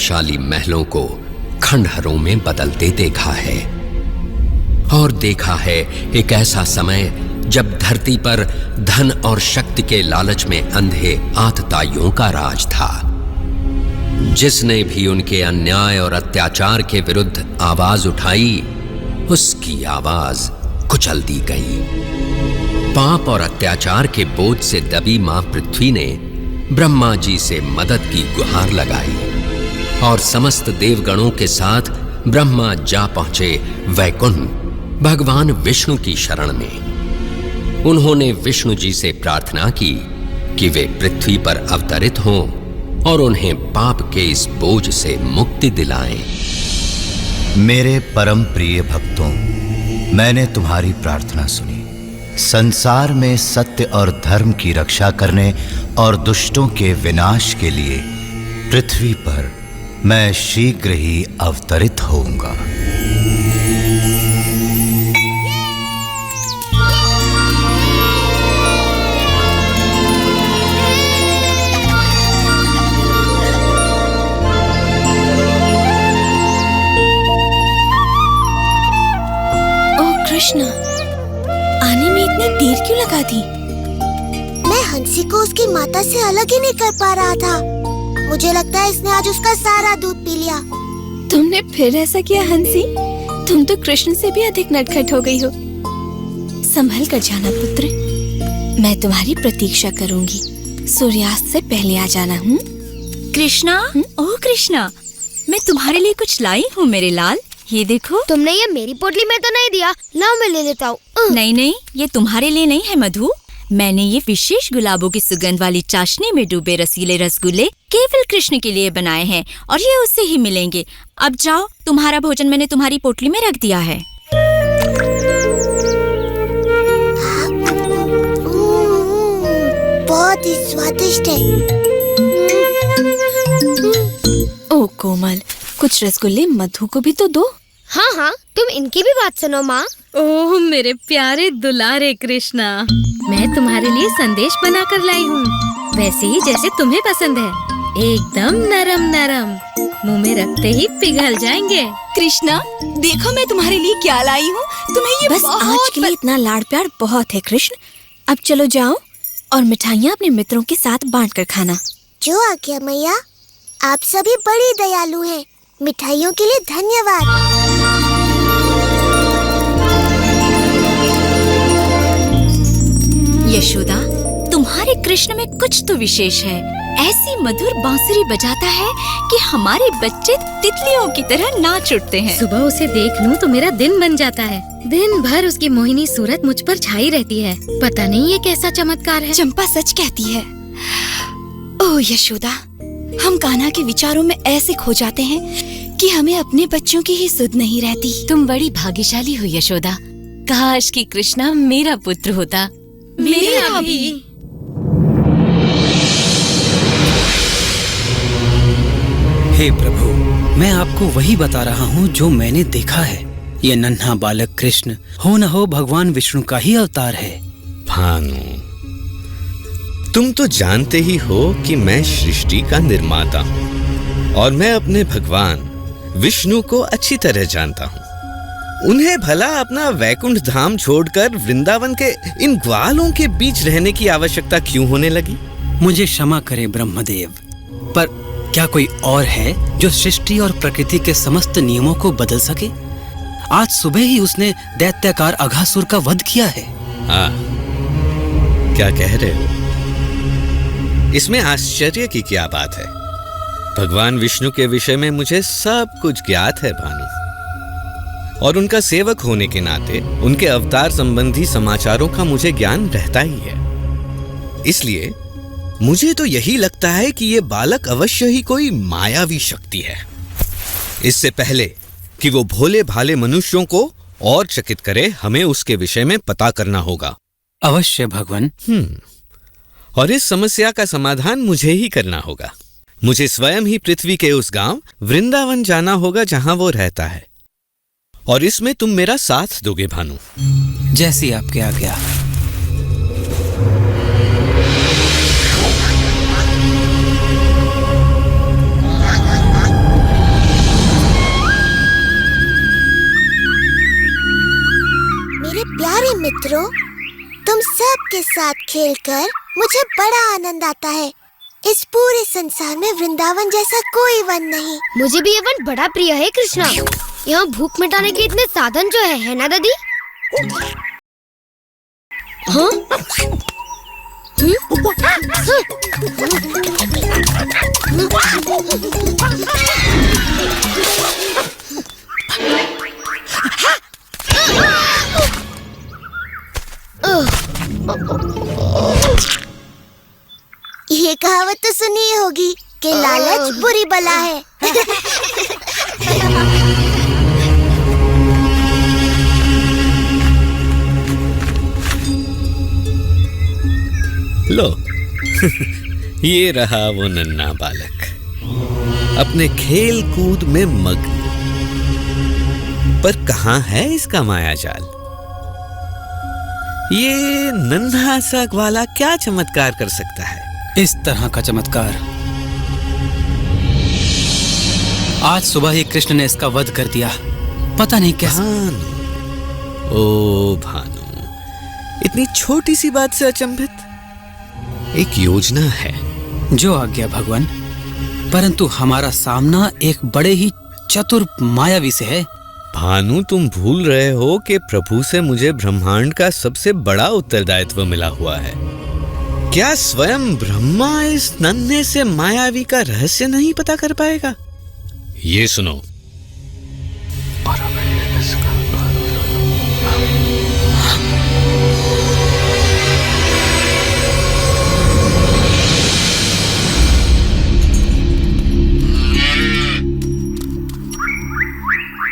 शक्तिशाली महलों को खंडहरों में बदलते देखा है। और देखा है एक ऐसा समय जब धरती पर धन और शक्ति के लालच में अंधे आतताइयों का राज था। जिसने भी उनके अन्याय और अत्याचार के विरुद्ध आवाज उठाई, उसकी आवाज कुचल दी गई। पाप और अत्याचार के बोझ से दबी मां पृथ्वी ने ब्रह्मा जी से मदद की गुहार लगाई और समस्त देवगणों के साथ ब्रह्मा जा पहुंचे वैकुंठ भगवान विष्णु की शरण में। उन्होंने विष्णु जी से प्रार्थना की कि वे पृथ्वी पर अवतरित हों और उन्हें पाप के इस बोझ से मुक्ति दिलाएं। मेरे परम प्रिय भक्तों, मैंने तुम्हारी प्रार्थना सुनी। संसार में सत्य और धर्म की रक्षा करने और दुष्टों के विनाश के लिए पृथ्वी पर मैं शीघ्र ही अवतरित होऊंगा। कृष्णा, आने में इतनी देर क्यों लगा दी? मैं हंसी को उसकी माता से अलग ही नहीं कर पा रहा था। मुझे लगता है इसने आज उसका सारा दूध पी लिया। तुमने फिर ऐसा किया हंसी? तुम तो कृष्ण से भी अधिक नटखट हो गई हो। संभल कर जाना पुत्र, मैं तुम्हारी प्रतीक्षा करूंगी। सूर्यास्त से पहले आ जाना। कृष्णा, ओह कृष्णा, मैं तुम्हारे लिए कुछ लाई हूँ मेरे लाल। ये देखो। तुमने ये मेरी पोटली में तो नहीं दिया। लाओ मैं ले लेता हूँ। नहीं नहीं, ये तुम्हारे लिए नहीं है मधु। मैंने ये विशेष गुलाबों की सुगंध वाली चाशनी में डूबे रसीले रसगुल्ले केवल कृष्ण के लिए बनाए हैं और ये उससे ही मिलेंगे। अब जाओ, तुम्हारा भोजन मैंने तुम्हारी पोटली में रख दिया है। बहुत ही स्वादिष्ट है। ओ कोमल, कुछ रसगुल्ले मधु को भी तो दो। हाँ हाँ, तुम इनकी भी बात सुनो माँ। ओह मेरे प्यारे दुलारे कृष्णा, मैं तुम्हारे लिए संदेश बनाकर लाई हूँ, वैसे ही जैसे तुम्हें पसंद है। एकदम नरम नरम, मुंह में रखते ही पिघल जाएंगे। कृष्णा, देखो मैं तुम्हारे लिए क्या लाई हूँ। तुम्हें ये बस आज के लिए इतना लाड़ प्यार बहुत है कृष्ण। अब चलो जाओ और मिठाइयाँ अपने मित्रों के साथ बांट कर खाना। जो आज्ञा मैया। आप सभी बड़ी दयालु हैं। मिठाइयों के लिए धन्यवाद। यशोदा, तुम्हारे कृष्ण में कुछ तो विशेष है। ऐसी मधुर बांसुरी बजाता है कि हमारे बच्चे तितलियों की तरह नाच उठते हैं। सुबह उसे देख लूं तो मेरा दिन बन जाता है। दिन भर उसकी मोहिनी सूरत मुझ पर छाई रहती है। पता नहीं ये कैसा चमत्कार है। चंपा सच कहती है। ओह यशोदा, हम कान्हा के विचारों में ऐसे खो जाते हैं कि हमें अपने बच्चों की ही सुध नहीं रहती। तुम बड़ी भाग्यशाली हो यशोदा। काश कि कृष्णा मेरा पुत्र होता। मेरा भी। हे प्रभु, मैं आपको वही बता रहा हूँ जो मैंने देखा है। ये नन्हा बालक कृष्ण हो न हो भगवान विष्णु का ही अवतार है। भानु, तुम तो जानते ही हो कि मैं सृष्टि का निर्माता हूँ और मैं अपने भगवान विष्णु को अच्छी तरह जानता हूँ। उन्हें भला अपना वैकुंठ धाम छोड़कर वृंदावन के इन ग्वालों के बीच रहने की आवश्यकता क्यों होने लगी? मुझे क्षमा करे ब्रह्मदेव, पर क्या कोई और है जो सृष्टि और प्रकृति के समस्त नियमों को बदल सके? आज सुबह ही उसने दैत्याकार अघासुर का वध किया है। हाँ, क्या कह रहे हो? इसमें आश्चर्य की क्या बात है? भगवान विष्णु के विषय में मुझे सब कुछ ज्ञात है भानु, और उनका सेवक होने के नाते उनके अवतार संबंधी समाचारों का मुझे ज्ञान रहता ही है। इसलिए मुझे तो यही लगता है कि ये बालक अवश्य ही कोई मायावी शक्ति है। इससे पहले कि वो भोले भाले मनुष्यों को और चकित करे, हमें उसके विषय में पता करना होगा। अवश्य भगवान। और इस समस्या का समाधान मुझे ही करना होगा। मुझे स्वयं ही पृथ्वी के उस गांव वृंदावन जाना होगा जहां वो रहता है, और इसमें तुम मेरा साथ दोगे भानु। जैसी आपके आज्ञा। पुत्रों, तुम सब के साथ खेलकर मुझे बड़ा आनंद आता है। इस पूरे संसार में वृंदावन जैसा कोई वन नहीं। मुझे भी ये वन बड़ा प्रिय है कृष्णा। यहाँ भूख मिटाने के इतने साधन जो है ना दादी? हाँ? ये कहावत तो सुनी ही होगी कि लालच बुरी बला है। लो ये रहा वो नन्हा बालक, अपने खेल कूद में मग्न। पर कहाँ है इसका माया जाल? ये नन्हा सा ग्वाला क्या चमत्कार कर सकता है? इस तरह का चमत्कार आज सुबह ही कृष्ण ने इसका वध कर दिया। पता नहीं कैसे। भानु, ओ भानु, इतनी छोटी सी बात से अचंभित? एक योजना है। जो आज्ञा भगवान, परंतु हमारा सामना एक बड़े ही चतुर मायावी से है। भानु, तुम भूल रहे हो कि प्रभु से मुझे ब्रह्मांड का सबसे बड़ा उत्तरदायित्व मिला हुआ है। क्या स्वयं ब्रह्मा इस नन्हे से मायावी का रहस्य नहीं पता कर पाएगा? ये सुनो।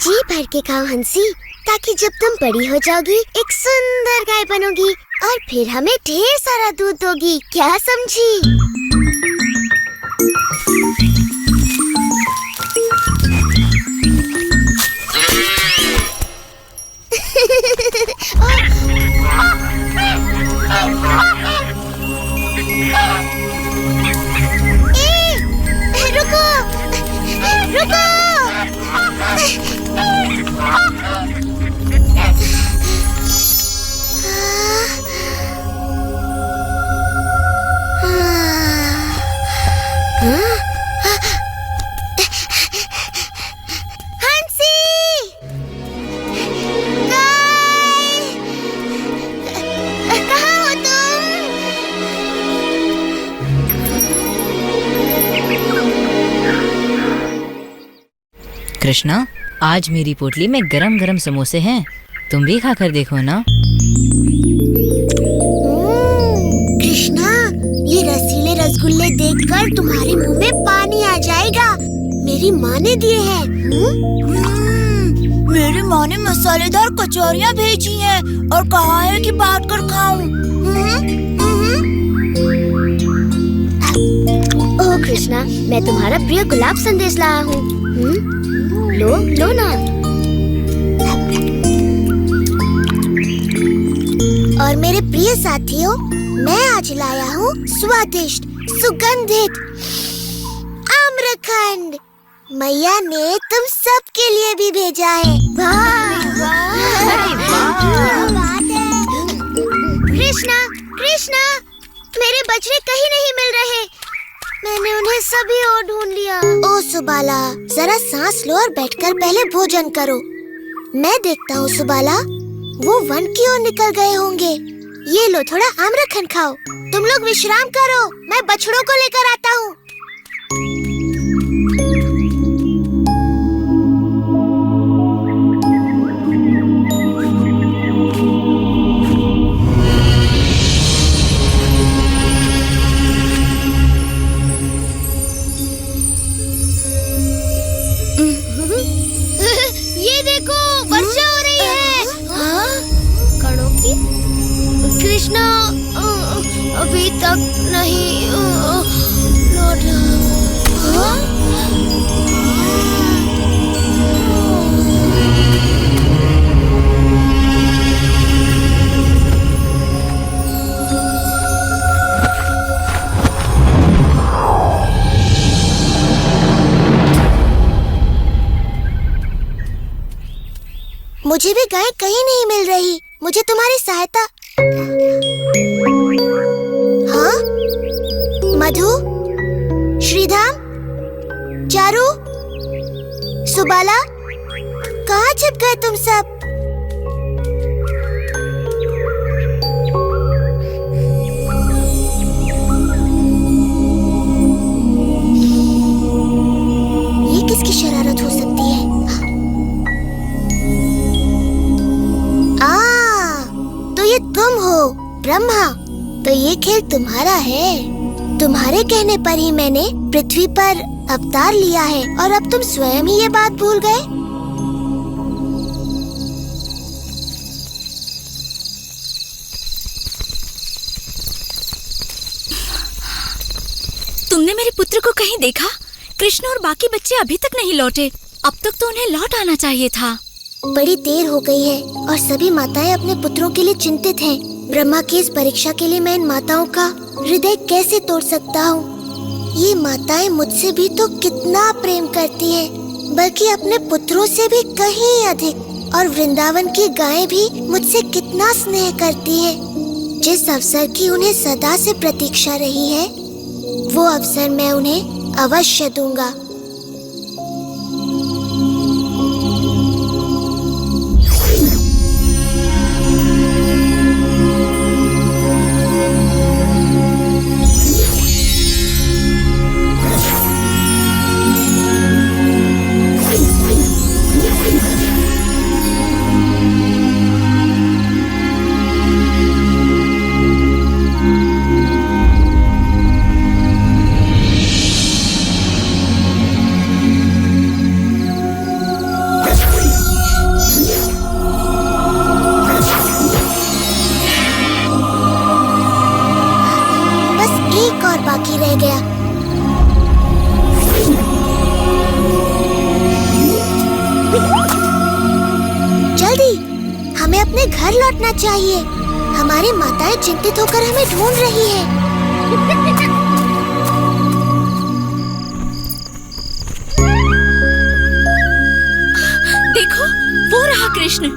जी भर के खाओ हंसी, ताकि जब तुम बड़ी हो जाओगी एक सुंदर गाय बनोगी और फिर हमें ढेर सारा दूध दोगी। क्या समझी? रुको, रुको। कृष्णा, आज मेरी पोटली में गरम गरम समोसे हैं, तुम भी खाकर देखो ना। कृष्णा, ये रसीले रसगुल्ले देखकर तुम्हारे मुंह में पानी आ जाएगा। मेरी माँ ने दिए हैं। मेरी माँ ने मसालेदार कचौरियाँ भेजी हैं और कहा है कि बांट कर खाऊं। ओह कृष्णा, मैं तुम्हारा प्रिय गुलाब संदेश लाया हूँ। लो लो ना। और मेरे प्रिय साथियों, मैं आज लाया हूँ स्वादिष्ट सुगंधित आम्रखंड। मैया ने तुम सब के लिए भी भेजा है। कृष्णा, कृष्णा, मेरे बछड़े कहीं नहीं मिल रहे। मैंने उन्हें सभी ओर ढूंढ लिया। ओ सुबाला, जरा सांस लो और बैठकर पहले भोजन करो। मैं देखता हूँ सुबाला, वो वन की ओर निकल गए होंगे। ये लो, थोड़ा आम्रखंड खाओ। तुम लोग विश्राम करो, मैं बछड़ों को लेकर आता हूँ। ये देखो, वर्षा हो रही है। कणों की? कृष्णा अभी तक नहीं लौटा। मुझे भी गाय कहीं नहीं मिल रही। मुझे तुम्हारी सहायता। हाँ? मधु, श्रीधाम, चारू, सुबाला, कहाँ छिप गए तुम सब? ये किसकी शरारत हो सकती है? तो ये तुम हो ब्रह्मा। तो ये खेल तुम्हारा है। तुम्हारे कहने पर ही मैंने पृथ्वी पर अवतार लिया है और अब तुम स्वयं ही ये बात भूल गए। तुमने मेरे पुत्र को कहीं देखा? कृष्ण और बाकी बच्चे अभी तक नहीं लौटे। अब तक तो उन्हें लौट आना चाहिए था। बड़ी देर हो गई है और सभी माताएं अपने पुत्रों के लिए चिंतित हैं। ब्रह्मा की इस परीक्षा के लिए मैं इन माताओं का हृदय कैसे तोड़ सकता हूँ? ये माताएं मुझसे भी तो कितना प्रेम करती हैं, बल्कि अपने पुत्रों से भी कहीं अधिक। और वृंदावन की गायें भी मुझसे कितना स्नेह करती हैं। जिस अवसर की उन्हें सदा से प्रतीक्षा रही है, वो अवसर मैं उन्हें अवश्य दूंगा। बाकी रह गया। जल्दी, हमें अपने घर लौटना चाहिए। हमारी माताएं चिंतित होकर हमें ढूंढ रही हैं। देखो, वो रहा कृष्ण।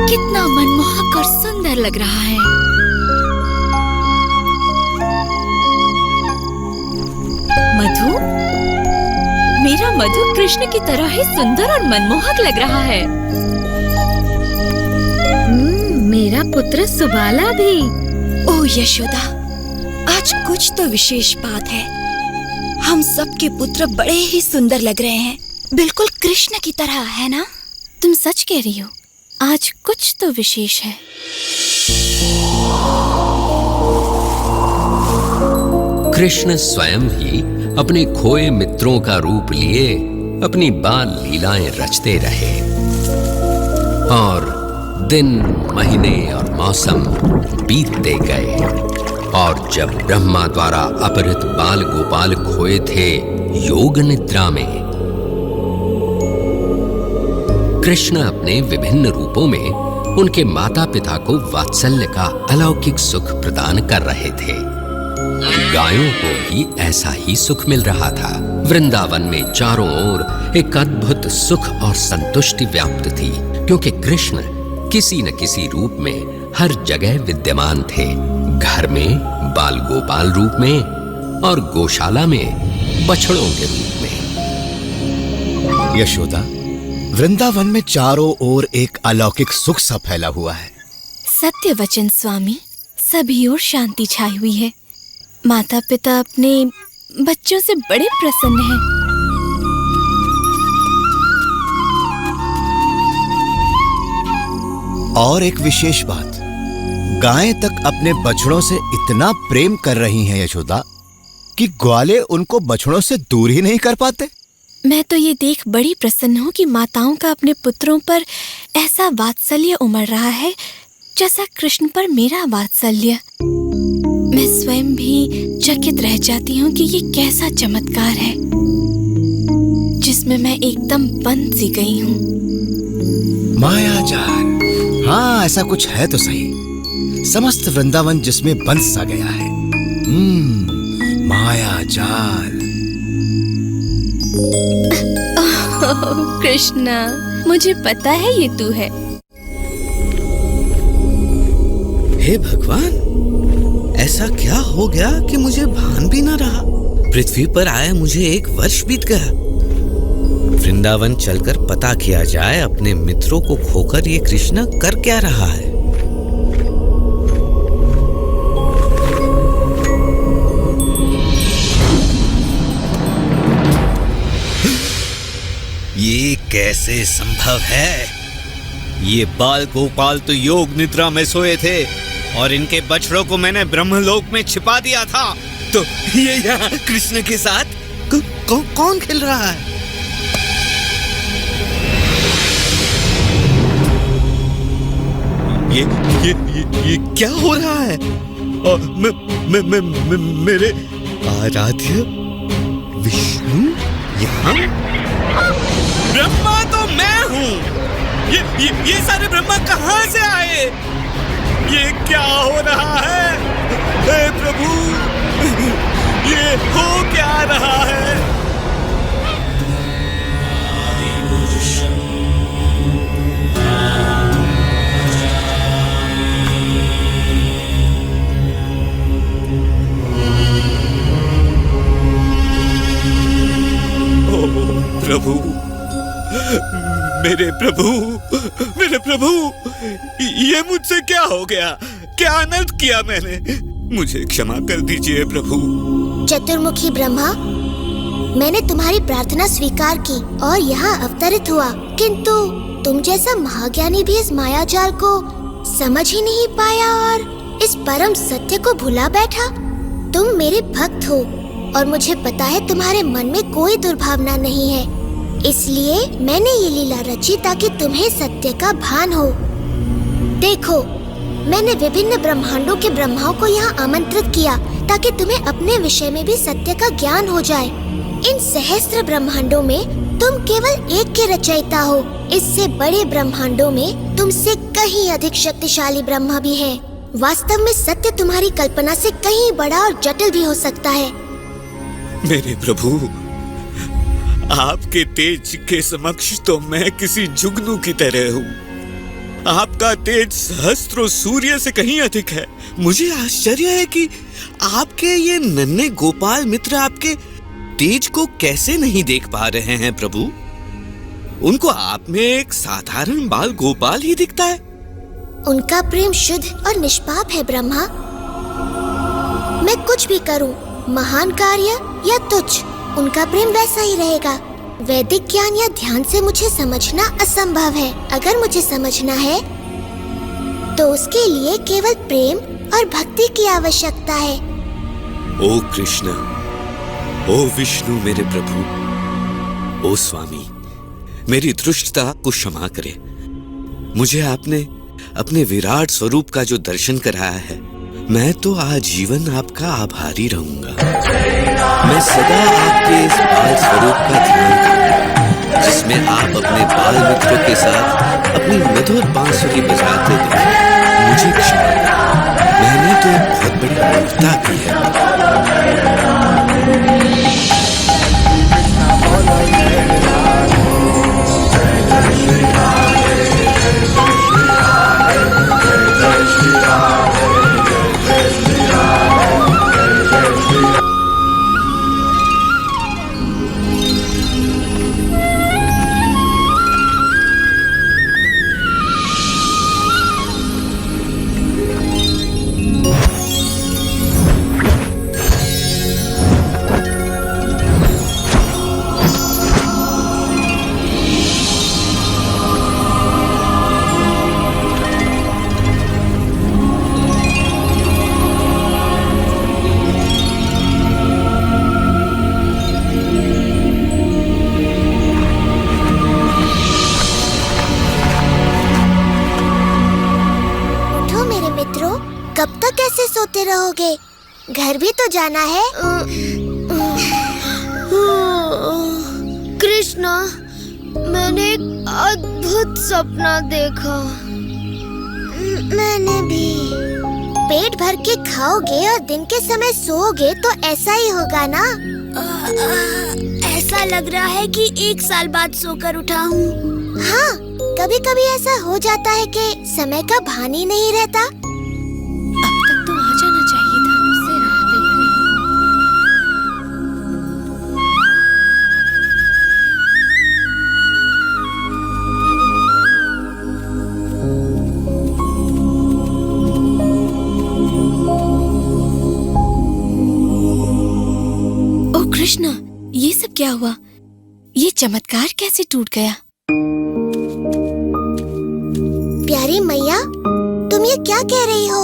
कितना मनमोहक और सुंदर लग रहा है। मधु, मेरा मधु कृष्ण की तरह ही सुंदर और मनमोहक लग रहा है। मेरा पुत्र सुबाला भी। ओ यशोदा, आज कुछ तो विशेष बात है। हम सबके पुत्र बड़े ही सुंदर लग रहे हैं, बिल्कुल कृष्ण की तरह, है ना? तुम सच कह रही हो, आज कुछ तो विशेष है। कृष्ण स्वयं ही अपने खोए मित्रों का रूप लिए अपनी बाल लीलाएं रचते रहे और दिन, महीने और मौसम बीतते गए। और जब ब्रह्मा द्वारा अपहृत बाल गोपाल खोए थे योग निद्रा में, कृष्ण अपने विभिन्न रूपों में उनके माता पिता को वात्सल्य का अलौकिक सुख प्रदान कर रहे थे। गायों को भी ऐसा ही सुख मिल रहा था। वृंदावन में चारों ओर एक अद्भुत सुख और संतुष्टि व्याप्त थी, क्योंकि कृष्ण किसी न किसी रूप में हर जगह विद्यमान थे। घर में बाल गोपाल रूप में और गौशाला में बछड़ों के रूप में। यशोदा, वृंदावन में चारों ओर एक अलौकिक सुख सा फैला हुआ है। सत्य वचन स्वामी, सभी ओर शांति छाई हुई है। माता पिता अपने बच्चों से बड़े प्रसन्न हैं। और एक विशेष बात, गायें तक अपने बछड़ों से इतना प्रेम कर रही हैं यशोदा कि ग्वाले उनको बछड़ों से दूर ही नहीं कर पाते। मैं तो ये देख बड़ी प्रसन्न हूँ कि माताओं का अपने पुत्रों पर ऐसा वात्सल्य उमड़ रहा है जैसा कृष्ण पर मेरा वात्सल्य। मैं स्वयं भी चकित रह जाती हूँ कि ये कैसा चमत्कार है जिसमें मैं एकदम बंध सी गई हूँ। मायाजाल, हाँ ऐसा कुछ है तो सही। समस्त वृंदावन जिसमें बंध सा गया है। मायाजाल। कृष्णा, मुझे पता है ये तू है। हे भगवान, ऐसा क्या हो गया कि मुझे भान भी न रहा। पृथ्वी पर आए मुझे 1 वर्ष बीत गया। वृंदावन चलकर पता किया जाए अपने मित्रों को खोकर ये कृष्ण कर क्या रहा है। ये कैसे संभव है? ये बाल गोपाल तो योग निद्रा में सोए थे और इनके बछड़ों को मैंने ब्रह्मलोक में छिपा दिया था। तो ये यहाँ कृष्ण के साथ कौन खेल रहा है? ये क्या हो रहा है? और मेरे आराध्य विष्णु यहाँ? ब्रह्मा तो मैं हूँ। ये सारे ब्रह्मा कहाँ से आए? ये क्या हो रहा है? हे प्रभु, ये हो क्या रहा है? प्रभु, मेरे प्रभु, ये मुझसे क्या हो गया? क्या अनर्थ किया मैंने? मुझे क्षमा कर दीजिए प्रभु। चतुर्मुखी ब्रह्मा, मैंने तुम्हारी प्रार्थना स्वीकार की और यहाँ अवतरित हुआ, किंतु तुम जैसा महाज्ञानी भी इस माया जाल को समझ ही नहीं पाया और इस परम सत्य को भुला बैठा। तुम मेरे भक्त हो और मुझे पता है तुम्हारे मन में कोई दुर्भावना नहीं है, इसलिए मैंने ये लीला रची ताकि तुम्हें सत्य का भान हो। देखो, मैंने विभिन्न ब्रह्मांडों के ब्रह्माओं को यहाँ आमंत्रित किया ताकि तुम्हें अपने विषय में भी सत्य का ज्ञान हो जाए। इन सहस्त्र ब्रह्मांडों में तुम केवल एक के रचयिता हो। इससे बड़े ब्रह्मांडों में तुमसे कहीं अधिक शक्तिशाली ब्रह्मा भी है। वास्तव में सत्य तुम्हारी कल्पना से कहीं बड़ा और जटिल भी हो सकता है। मेरे प्रभु, आपके तेज के समक्ष तो मैं किसी जुगनू की तरह हूँ। आपका तेज सहस्त्रों सूर्य से कहीं अधिक है। मुझे आश्चर्य है कि आपके ये नन्हे गोपाल मित्र आपके तेज को कैसे नहीं देख पा रहे हैं प्रभु। उनको आप में एक साधारण बाल गोपाल ही दिखता है। उनका प्रेम शुद्ध और निष्पाप है ब्रह्मा। मैं कुछ भी करूं, महान कार्य या तुच्छ, उनका प्रेम वैसा ही रहेगा। वैदिक ज्ञान या ध्यान से मुझे समझना असंभव है। अगर मुझे समझना है तो उसके लिए केवल प्रेम और भक्ति की आवश्यकता है। ओ कृष्ण, ओ विष्णु मेरे प्रभु, ओ स्वामी, मेरी दुष्टता को क्षमा करे। मुझे आपने अपने विराट स्वरूप का जो दर्शन कराया है, मैं तो आजीवन आपका आभारी रहूंगा। मैं सदा आपके इस बाल स्वरूप का ध्यान करूंगा, जिसमें आप अपने बाल मित्रों के साथ अपनी मधुर बांसुरी बजाते दिखे। मुझे क्षमा करें, मैंने तो एक बहुत बड़ी मूर्खता की है। कब तक ऐसे सोते रहोगे? घर भी तो जाना है। कृष्णा, मैंने एक अद्भुत सपना देखा। मैंने भी। पेट भर के खाओगे और दिन के समय सोओगे तो ऐसा ही होगा ना? ऐसा लग रहा है कि 1 साल बाद सोकर उठा हूँ। हाँ, कभी कभी ऐसा हो जाता है कि समय का भान ही नहीं रहता। अब तक तो आ जाना चाहिए था। उससे राह देख रही हूँ। ओ कृष्णा, ये सब क्या हुआ? ये चमत्कार कैसे टूट गया? प्यारी मैया, तुम ये क्या कह रही हो?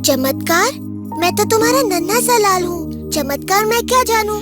चमत्कार? मैं तो तुम्हारा नन्हा सा लाल हूँ। चमत्कार मैं क्या जानूँ?